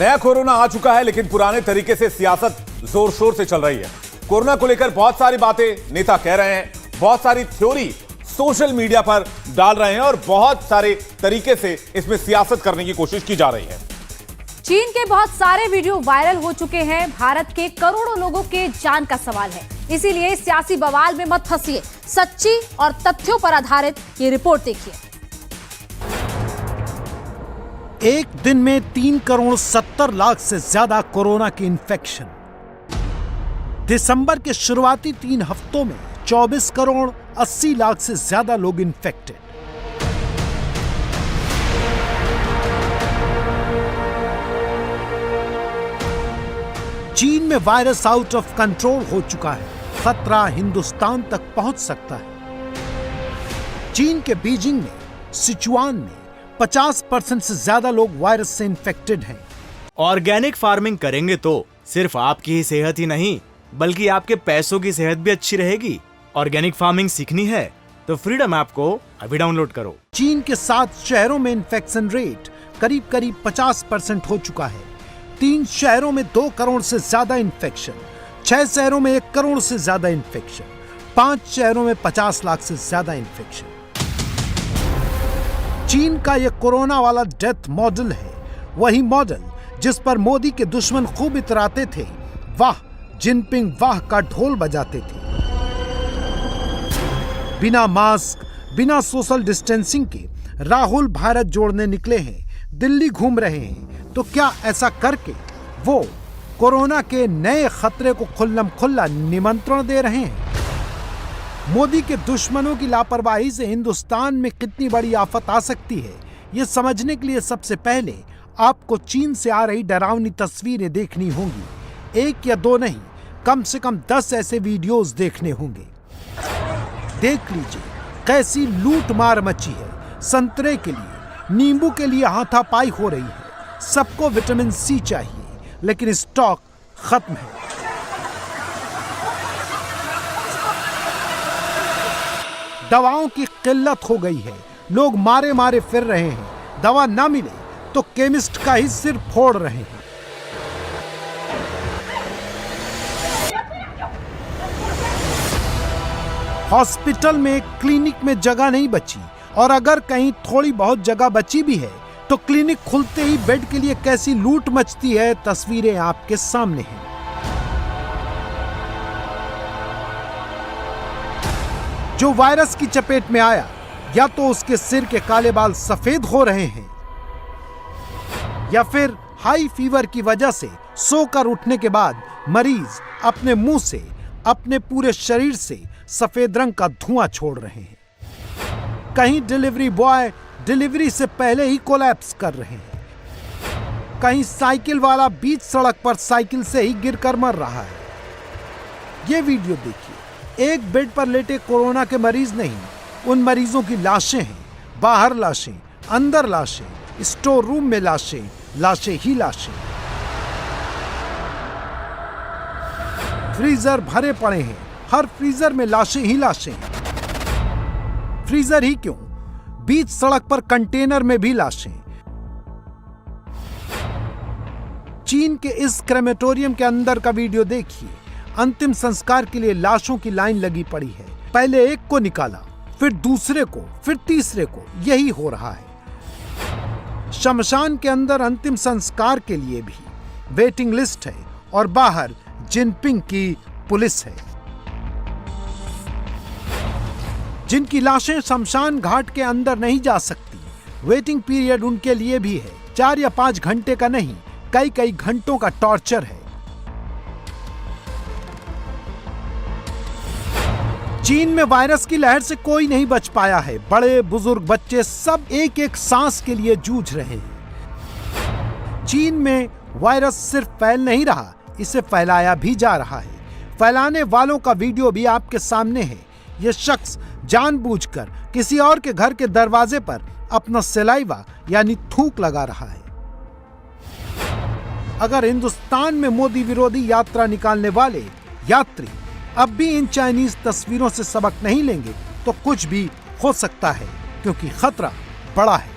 नया कोरोना आ चुका है, लेकिन पुराने तरीके से सियासत जोर शोर से चल रही है। कोरोना को लेकर बहुत सारी बातें नेता कह रहे हैं, बहुत सारी थ्योरी सोशल मीडिया पर डाल रहे हैं और बहुत सारे तरीके से इसमें सियासत करने की कोशिश की जा रही है। चीन के बहुत सारे वीडियो वायरल हो चुके हैं। भारत के करोड़ों लोगों के जान का सवाल है, इसीलिए सियासी बवाल में मत फंसिए। सच्ची और तथ्यों पर आधारित ये रिपोर्ट देखिए। एक दिन में 3 करोड़ 70 लाख से ज्यादा कोरोना के इन्फेक्शन। दिसंबर के शुरुआती 3 हफ्तों में 24 करोड़ 80 लाख से ज्यादा लोग इन्फेक्टेड। चीन में वायरस आउट ऑफ कंट्रोल हो चुका है। खतरा हिंदुस्तान तक पहुंच सकता है। चीन के बीजिंग में, सिचुआन में 50% से ज्यादा लोग वायरस से इन्फेक्टेड हैं। ऑर्गेनिक फार्मिंग करेंगे तो सिर्फ आपकी ही सेहत ही नहीं, बल्कि आपके पैसों की सेहत भी अच्छी रहेगी। ऑर्गेनिक फार्मिंग सीखनी है तो फ्रीडम ऐप को अभी डाउनलोड करो। चीन के 7 शहरों में इन्फेक्शन रेट करीब 50% हो चुका है। 3 शहरों में 2 करोड़ से ज्यादा इन्फेक्शन, 6 शहरों में 1 करोड़ से ज्यादा इन्फेक्शन, 5 शहरों में 50 लाख से ज्यादा इन्फेक्शन। चीन का यह कोरोना वाला डेथ मॉडल है, वही मॉडल जिस पर मोदी के दुश्मन खूब इतराते थे। वाह जिनपिंग वाह का ढोल बजाते थे। बिना मास्क, बिना सोशल डिस्टेंसिंग के राहुल भारत जोड़ने निकले हैं, दिल्ली घूम रहे हैं। तो क्या ऐसा करके वो कोरोना के नए खतरे को खुल्लम खुल्ला निमंत्रण दे रहे हैं? मोदी के दुश्मनों की लापरवाही से हिंदुस्तान में कितनी बड़ी आफत आ सकती है, यह समझने के लिए सबसे पहले आपको चीन से आ रही डरावनी तस्वीरें देखनी होंगी। 1 या 2 नहीं, कम से कम 10 ऐसे वीडियोस देखने होंगे। देख लीजिए कैसी लूट मार मची है। संतरे के लिए, नींबू के लिए हाथापाई हो रही है। सबको विटामिन सी चाहिए, लेकिन स्टॉक खत्म है। दवाओं की किल्लत हो गई है, लोग मारे मारे फिर रहे हैं। दवा ना मिले तो केमिस्ट का ही सिर फोड़ रहे हैं। हॉस्पिटल में, क्लिनिक में जगह नहीं बची, और अगर कहीं थोड़ी बहुत जगह बची भी है तो क्लिनिक खुलते ही बेड के लिए कैसी लूट मचती है, तस्वीरें आपके सामने हैं। जो वायरस की चपेट में आया, या तो उसके सिर के काले बाल सफेद हो रहे हैं, या फिर हाई फीवर की वजह से सोकर उठने के बाद मरीज अपने मुंह से, अपने पूरे शरीर से सफेद रंग का धुआं छोड़ रहे हैं। कहीं डिलीवरी बॉय डिलीवरी से पहले ही कोलैप्स कर रहे हैं। कहीं साइकिल वाला बीच सड़क पर साइकिल से ही गिरकर मर रहा है। ये वीडियो देखिए, एक बेड पर लेटे कोरोना के मरीज नहीं, उन मरीजों की लाशें हैं। बाहर लाशें, अंदर लाशें, स्टोर रूम में लाशें, लाशें ही लाशें। फ्रीजर भरे पड़े हैं, हर फ्रीजर में लाशें ही लाशें। फ्रीजर ही क्यों, बीच सड़क पर कंटेनर में भी लाशें। चीन के इस क्रेमेटोरियम के अंदर का वीडियो देखिए। अंतिम संस्कार के लिए लाशों की लाइन लगी पड़ी है। पहले एक को निकाला, फिर दूसरे को, फिर तीसरे को। यही हो रहा है। शमशान के अंदर अंतिम संस्कार के लिए भी वेटिंग लिस्ट है, और बाहर जिनपिंग की पुलिस है। जिनकी लाशें शमशान घाट के अंदर नहीं जा सकती, वेटिंग पीरियड उनके लिए भी है। 4 या 5 घंटे का नहीं, कई घंटों का टॉर्चर है। चीन में वायरस की लहर से कोई नहीं बच पाया है। बड़े बुजुर्ग बच्चे सब एक सांस के लिए जूझ रहे हैं। चीन में वायरस सिर्फ फैल नहीं रहा, इसे फैलाया भी जा रहा है। फैलाने वालों का वीडियो भी आपके सामने है। यह शख्स जानबूझकर किसी और के घर के दरवाजे पर अपना सलाइवा यानी थूक लगा रहा है। अगर हिंदुस्तान में मोदी विरोधी यात्रा निकालने वाले यात्री अब भी इन चाइनीज तस्वीरों से सबक नहीं लेंगे तो कुछ भी हो सकता है, क्योंकि खतरा बड़ा है।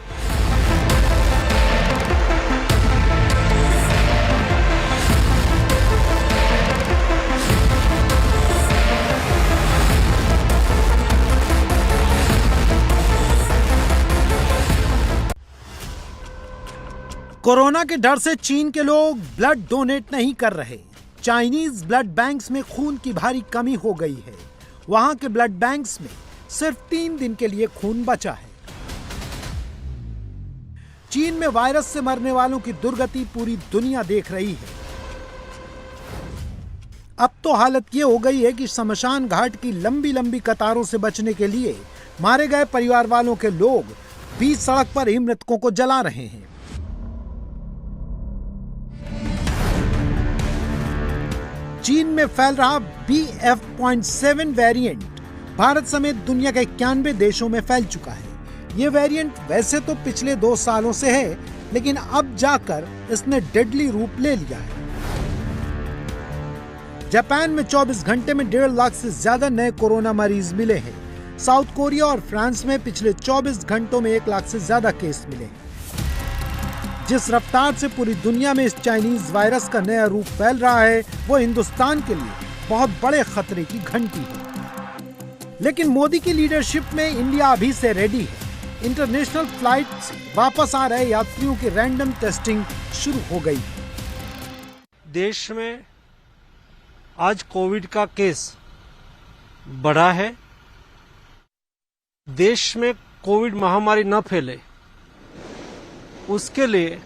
कोरोना के डर से चीन के लोग ब्लड डोनेट नहीं कर रहे। चाइनीज ब्लड बैंक्स में खून की भारी कमी हो गई है। वहां के ब्लड बैंक्स में सिर्फ 3 दिन के लिए खून बचा है। चीन में वायरस से मरने वालों की दुर्गति पूरी दुनिया देख रही है। अब तो हालत ये हो गई है कि शमशान घाट की लंबी लंबी कतारों से बचने के लिए मारे गए परिवार वालों के लोग बीच सड़क पर ही मृतकों को जला रहे हैं। चीन में फैल रहा BF.7 वेरिएंट भारत समेत दुनिया के 91 देशों में फैल चुका है। ये वेरिएंट वैसे तो पिछले 2 सालों से है, लेकिन अब जाकर इसने डेडली रूप ले लिया है। जापान में 24 घंटे में 1.5 लाख से ज्यादा नए कोरोना मरीज मिले हैं। साउथ कोरिया और फ्रांस में पिछले 24 घंटों में 1 लाख से ज्यादा केस मिले हैं। जिस रफ्तार से पूरी दुनिया में इस चाइनीज वायरस का नया रूप फैल रहा है, वो हिंदुस्तान के लिए बहुत बड़े खतरे की घंटी है। लेकिन मोदी की लीडरशिप में इंडिया अभी से रेडी है। इंटरनेशनल फ्लाइट से वापस आ रहे यात्रियों की रैंडम टेस्टिंग शुरू हो गई। देश में आज कोविड का केस बढ़ा है। देश में कोविड महामारी न फैले, उसके लिए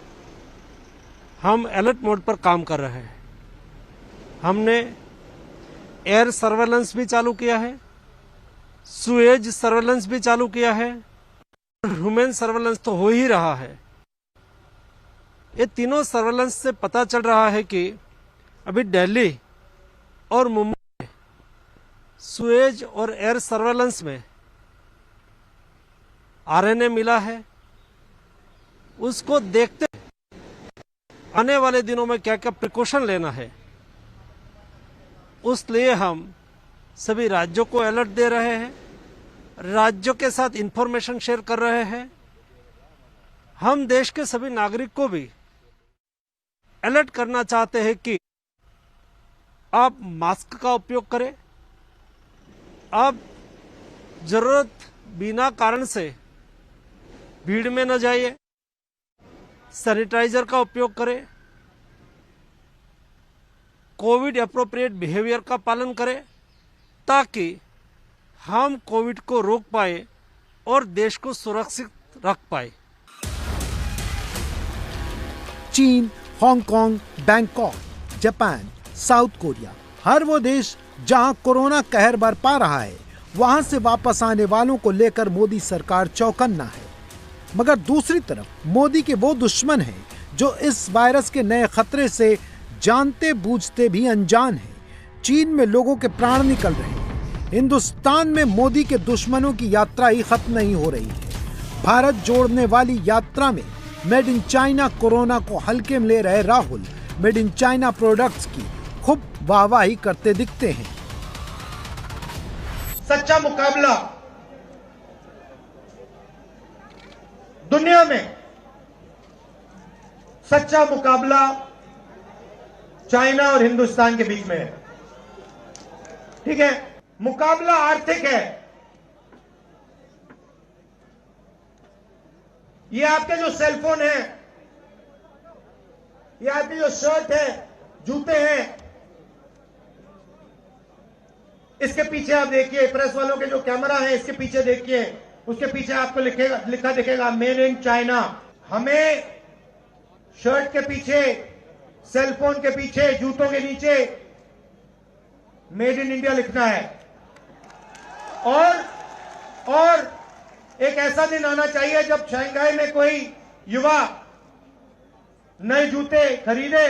हम अलर्ट मोड पर काम कर रहे हैं। हमने एयर सर्वेलेंस भी चालू किया है, सुएज सर्वेलेंस भी चालू किया है, ह्यूमन सर्वेलेंस तो हो ही रहा है। ये तीनों सर्वेलेंस से पता चल रहा है कि अभी दिल्ली और मुंबई में सुएज और एयर सर्वेलेंस में RNA मिला है। उसको देखते आने वाले दिनों में क्या क्या प्रिकॉशन लेना है, उस लिए हम सभी राज्यों को अलर्ट दे रहे हैं, राज्यों के साथ इंफॉर्मेशन शेयर कर रहे हैं। हम देश के सभी नागरिक को भी अलर्ट करना चाहते हैं कि आप मास्क का उपयोग करें, आप जरूरत बिना कारण से भीड़ में न जाइए, सैनिटाइजर का उपयोग करें, कोविड एप्रोप्रिएट बिहेवियर का पालन करें, ताकि हम कोविड को रोक पाए और देश को सुरक्षित रख पाए। चीन, Hong Kong, Bangkok, Japan, South Korea, हर वो देश जहां कोरोना कहर बरपा रहा है, वहां से वापस आने वालों को लेकर मोदी सरकार चौकन्ना है। मगर दूसरी तरफ मोदी के वो दुश्मन हैं जो इस वायरस के नए खतरे से जानते बूझते भी अनजान हैं। चीन में लोगों के प्राण निकल रहे हैं। हिंदुस्तान में मोदी के दुश्मनों की यात्रा ही खत्म नहीं हो रही है। भारत जोड़ने वाली यात्रा में मेड इन चाइना कोरोना को हल्के में ले रहे Rahul made in China products की खूब वाहवाही करते दिखते हैं। सच्चा मुकाबला दुनिया में, सच्चा मुकाबला चाइना और हिंदुस्तान के बीच में है। ठीक है, मुकाबला आर्थिक है। ये आपके जो सेलफोन है, ये आपकी जो शर्ट है, जूते हैं, इसके पीछे आप देखिए, प्रेस वालों के जो कैमरा है इसके पीछे देखिए, उसके पीछे आपको लिखा दिखेगा मेड इन चाइना। हमें शर्ट के पीछे, सेलफोन के पीछे, जूतों के नीचे मेड इन इंडिया लिखना है। और एक ऐसा दिन आना चाहिए जब शंघाई में कोई युवा नए जूते खरीदे,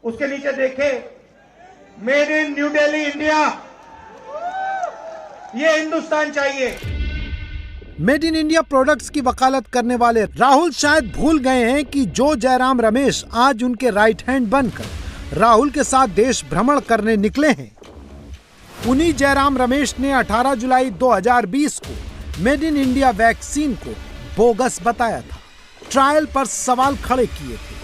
उसके नीचे देखे made in new Delhi India. ये हिंदुस्तान चाहिए। मेड इन इंडिया प्रोडक्ट्स की वकालत करने वाले राहुल शायद भूल गए हैं कि जो जयराम रमेश आज उनके राइट हैंड बनकर राहुल के साथ देश भ्रमण करने निकले हैं, उन्हीं जयराम रमेश ने 18 जुलाई 2020 को मेड इन इंडिया वैक्सीन को बोगस बताया था, ट्रायल पर सवाल खड़े किए थे।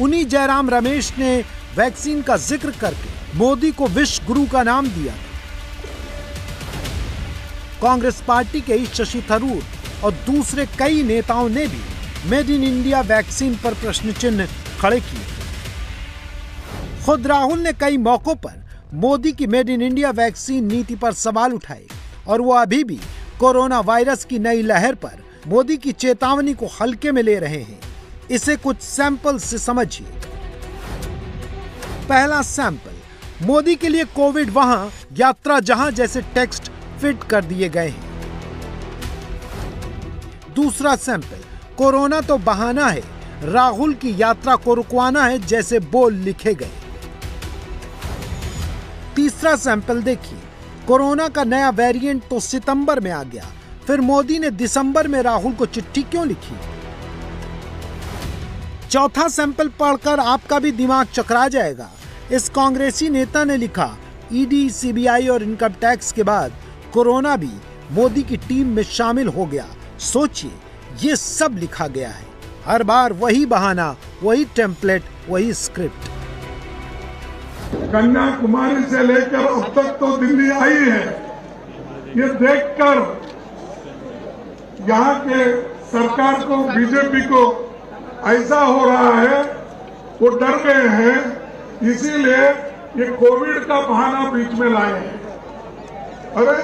उन्हीं जयराम रमेश ने वैक्सीन का जिक्र करके मोदी को विश्व गुरु का नाम दिया था। कांग्रेस पार्टी के शशि थरूर और दूसरे कई नेताओं ने भी मेड इन इंडिया वैक्सीन पर प्रश्न चिन्ह खड़े किए। खुद राहुल ने कई मौकों पर मोदी की मेड इन इंडिया वैक्सीन नीति पर सवाल उठाए और वो अभी भी कोरोना वायरस की नई लहर पर मोदी की चेतावनी को हल्के में ले रहे हैं। इसे कुछ सैंपल से समझिए। पहला सैंपल, मोदी के लिए कोविड वहां, यात्रा जहां जैसे टेक्स्ट फिट कर दिए गए हैं। दूसरा सैंपल, कोरोना तो बहाना है, राहुल की यात्रा को रुकवाना है जैसे बोल लिखे गए। तीसरा सैंपल देखिए, कोरोना का नया वेरिएंट तो सितंबर में आ गया, फिर मोदी ने दिसंबर में राहुल को चिट्ठी क्यों लिखी? चौथा सैंपल पढ़कर आपका भी दिमाग चकरा जाएगा। इस कांग्रेसी नेता ने लिखा, ईडी, सीबीआई और इनकम टैक्स के बाद कोरोना भी मोदी की टीम में शामिल हो गया। सोचिए, ये सब लिखा गया है। हर बार वही बहाना, वही टेम्पलेट, वही स्क्रिप्ट। कन्याकुमारी से लेकर अब तक तो दिल्ली आई है। ये देखकर यहाँ के सरकार को, बीजेपी को ऐसा हो रहा है, वो डर गए हैं, इसीलिए ये कोविड का बहाना बीच में लाए हैं। अरे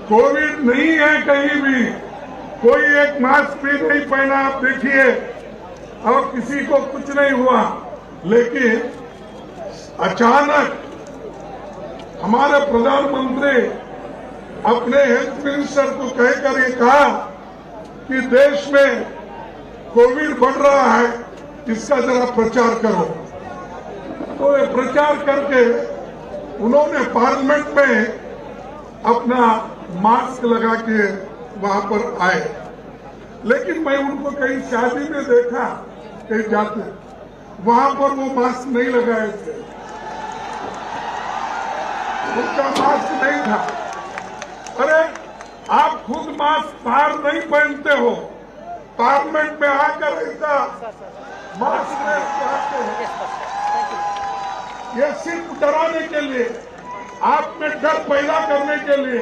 कोविड नहीं है कहीं भी, कोई एक मास्क भी नहीं पहना, आप देखिए, और किसी को कुछ नहीं हुआ। लेकिन अचानक हमारे प्रधानमंत्री अपने हेल्थ मिनिस्टर को कहकर ये कहा कि देश में कोविड बढ़ रहा है, इसका जरा प्रचार करो। तो ये प्रचार करके उन्होंने पार्लियामेंट में अपना मास्क लगा के वहां पर आए। लेकिन मैं उनको कहीं शादी में देखा, कहीं जाते, वहां पर वो मास्क नहीं लगाए थे, उनका मास्क नहीं था। अरे आप खुद मास्क बाहर नहीं पहनते हो, पार्लियामेंट में आकर ऐसा मास्क पहनते हो। ये सिर्फ डराने के लिए, आप में डर पैदा करने के लिए,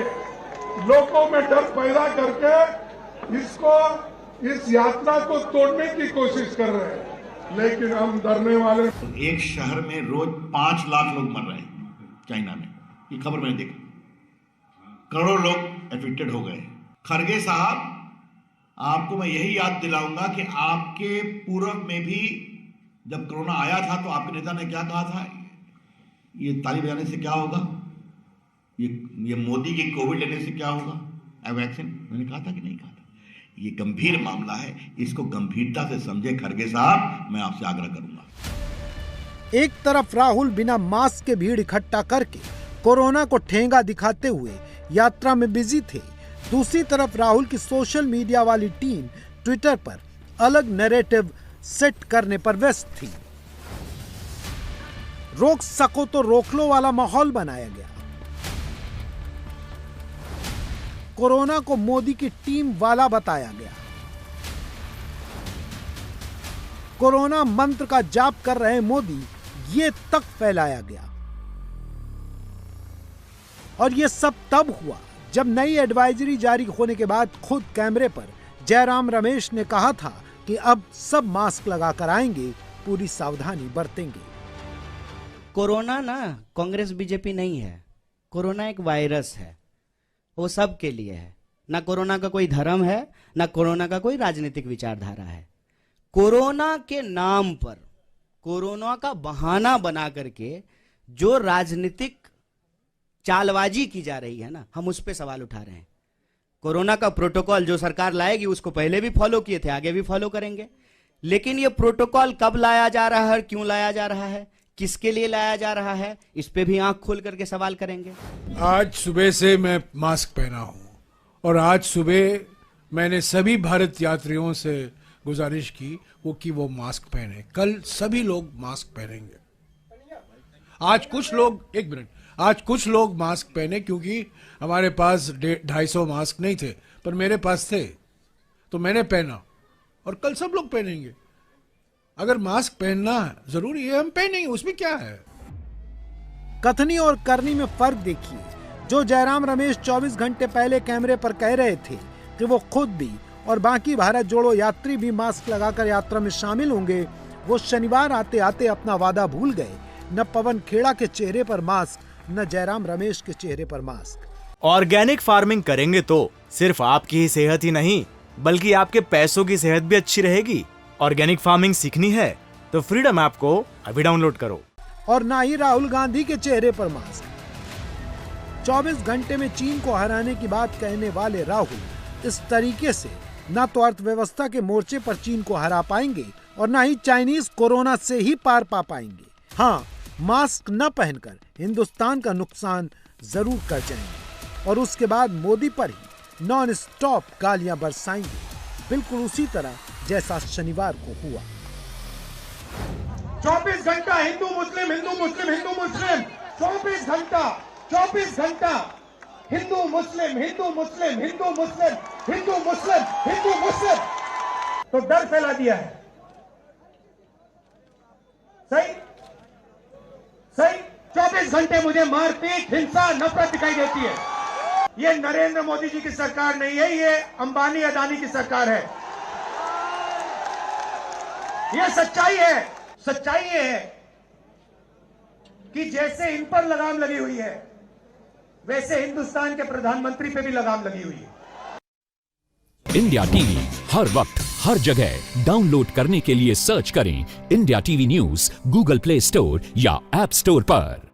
लोगों में डर पैदा करके इस यात्रा को तोड़ने की कोशिश कर रहे हैं। लेकिन हम डरने वाले। एक शहर में रोज 5 लाख लोग मर रहे हैं चाइना में, ये खबर मैंने देखी। करोड़ों लोग एफेक्टेड हो गए। खरगे साहब, आपको मैं यही याद दिलाऊंगा कि आपके पूर्व में भी जब कोरोना आया था तो आपके नेता ने क्या कहा था, ये ताली बजाने से क्या होगा, ये मोदी की कोविड लेने से क्या होगा, वैक्सीन। मैंने कहा था कि नहीं कहा था? ये गंभीर मामला है, इसको गंभीरता से समझे खरगे साहब, मैं आपसे आग्रह करूंगा। एक तरफ राहुल बिना मास्क के भीड़ इकट्ठा करके कोरोना को ठेंगा दिखाते हुए यात्रा में बिजी थे, दूसरी तरफ राहुल की सोशल मीडिया वाली टीम ट्विटर पर अलग नैरेटिव सेट करने पर व्यस्त थी। रोक सको तो रोक लो वाला माहौल बनाया गया। कोरोना को मोदी की टीम वाला बताया गया। कोरोना मंत्र का जाप कर रहे मोदी, ये तक फैलाया गया। और ये सब तब हुआ जब नई एडवाइजरी जारी होने के बाद खुद कैमरे पर जयराम रमेश ने कहा था कि अब सब मास्क लगाकर आएंगे, पूरी सावधानी बरतेंगे। कोरोना ना कांग्रेस बीजेपी नहीं है, कोरोना एक वायरस है, वो सब के लिए है। ना कोरोना का कोई धर्म है, ना कोरोना का कोई राजनीतिक विचारधारा है। कोरोना के नाम पर, कोरोना का बहाना बना करके जो राजनीतिक चालबाजी की जा रही है ना, हम उस पर सवाल उठा रहे हैं। कोरोना का प्रोटोकॉल जो सरकार लाएगी उसको पहले भी फॉलो किए थे, आगे भी फॉलो करेंगे। लेकिन ये प्रोटोकॉल कब लाया जा रहा है, क्यों लाया जा रहा है, किसके लिए लाया जा रहा है, इस पे भी आंख खोल करके सवाल करेंगे। आज सुबह से मैं मास्क पहना हूं और आज सुबह मैंने सभी भारत यात्रियों से गुजारिश की वो मास्क पहने। कल सभी लोग मास्क पहनेंगे। आज कुछ लोग, एक मिनट, आज कुछ लोग मास्क पहने क्योंकि हमारे पास 250 मास्क नहीं थे, पर मेरे पास थे तो मैंने पहना, और कल सब लोग पहनेंगे। अगर मास्क पहनना जरूरी है, हम पहनेंगे, उसमें क्या है। कथनी और करनी में फर्क देखिए। जो जयराम रमेश 24 घंटे पहले कैमरे पर कह रहे थे कि वो खुद भी और बाकी भारत जोड़ो यात्री भी मास्क लगाकर यात्रा में शामिल होंगे, वो शनिवार आते आते अपना वादा भूल गए। न पवन खेड़ा के चेहरे पर मास्क, न जयराम रमेश के चेहरे पर मास्क। ऑर्गेनिक फार्मिंग करेंगे तो सिर्फ आपकी ही सेहत ही नहीं बल्कि आपके पैसों की सेहत भी अच्छी रहेगी। ऑर्गेनिक फार्मिंग सीखनी है तो फ्रीडम ऐप को अभी डाउनलोड करो। और ना ही राहुल गांधी के चेहरे पर मास्क। 24 घंटे में चीन को हराने की बात कहने वाले राहुल इस तरीके से ना तो अर्थव्यवस्था के मोर्चे पर चीन को हरा पाएंगे और ना ही चाइनीज कोरोना से ही पार पा पाएंगे। हाँ, मास्क न पहनकर हिंदुस्तान का नुकसान जरूर कर जाएंगे और उसके बाद मोदी पर ही नॉन स्टॉप गालियां बरसाएंगे, बिल्कुल उसी तरह जैसा शनिवार को हुआ। 24 घंटा हिंदू मुस्लिम हिंदू मुस्लिम हिंदू मुस्लिम, 24 घंटा हिंदू मुस्लिम हिंदू मुस्लिम हिंदू मुस्लिम हिंदू मुस्लिम हिंदू मुस्लिम, तो डर फैला दिया है। सही 24 घंटे मुझे मारपीट, हिंसा, नफरत दिखाई देती है। ये नरेंद्र मोदी जी की सरकार नहीं है, ये अंबानी अदानी की सरकार है। ये सच्चाई है। सच्चाई ये है कि जैसे इन पर लगाम लगी हुई है वैसे हिंदुस्तान के प्रधानमंत्री पे भी लगाम लगी हुई है। इंडिया टीवी हर वक्त हर जगह डाउनलोड करने के लिए सर्च करें India TV news Google play store या ऐप स्टोर पर।